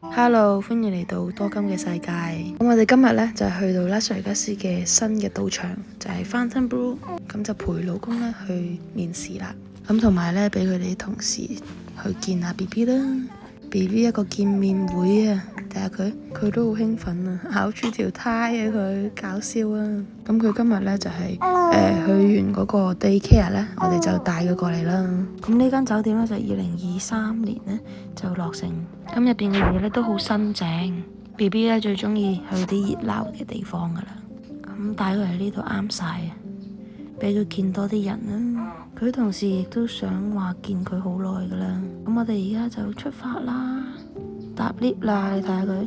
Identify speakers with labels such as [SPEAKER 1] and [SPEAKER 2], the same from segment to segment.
[SPEAKER 1] Hello，歡迎嚟到多金嘅世界。咁我哋今日呢，就去到拉斯維加斯嘅新嘅賭場，就係 Fontainebleau。咁就陪老公呢去面試啦。咁同埋呢，俾佢哋啲同事去見下 BB 啦。BB 一個見面會啊，睇下佢都好興奮啊，咬住條呔啊佢，搞笑啊。咁佢今日呢，就係、去完嗰個 daycare 呢，我哋就帶佢過嚟啦。咁呢間酒店呢，就2023年呢就落成，咁入邊嘅嘢呢都好新淨。BB 呢最中意去啲熱鬧嘅地方噶啦，咁帶佢嚟呢度啱晒啊，俾佢見多啲人啦。佢同事亦都想話見佢好耐噶啦。咁我哋而家就出發啦，搭 lift 啦，你睇下佢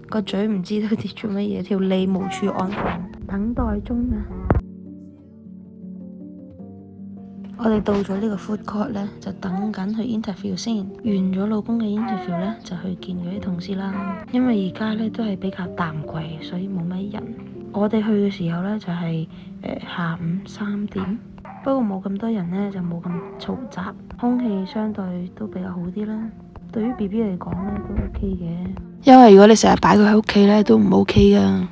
[SPEAKER 1] 個嘴唔知道跌咗乜嘢，條脷無處安放，等待中啊。我哋到咗呢個 food court 呢，就等緊去 interview 先。完咗老公嘅 interview 呢，就去見佢啲同事啦。因為而家呢都係比較淡季，所以冇乜人。我哋去嘅時候呢，就係下午3點，不過冇咁多人呢，就冇咁嘈雜，空氣相對都比較好啲啦。對於 BB 嚟講呢，都 OK 嘅。因為如果你成日擺佢喺屋企呢，都唔 OK 噶。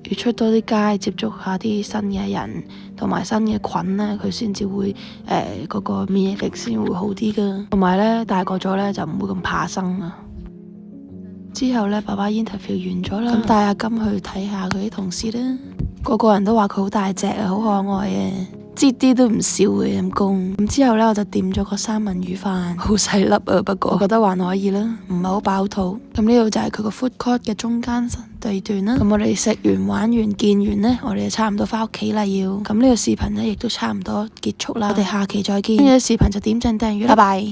[SPEAKER 1] 要出多啲街，接觸下啲新嘅人同埋新嘅菌呢，佢先至會嗰個免疫力先會好啲噶。同埋呢，大個咗呢，就唔會咁怕生啊。之後呢，爸爸 interview 完咗啦，咁帶阿金去睇下佢啲同事啦。個個人都話佢好大隻啊，好可愛啊，擠啲都唔少嘅陰公。咁之後呢，我就點咗個三文魚飯，好細粒啊，不過我覺得還可以啦，唔係好飽肚。咁呢度就係佢個 food court 嘅中間地段啦。咁我哋食完玩完見完呢，我哋就差唔多翻屋企啦要。咁呢個視頻呢，亦都差唔多結束啦。我哋下期再見。呢個視頻就點讚訂閱，拜拜。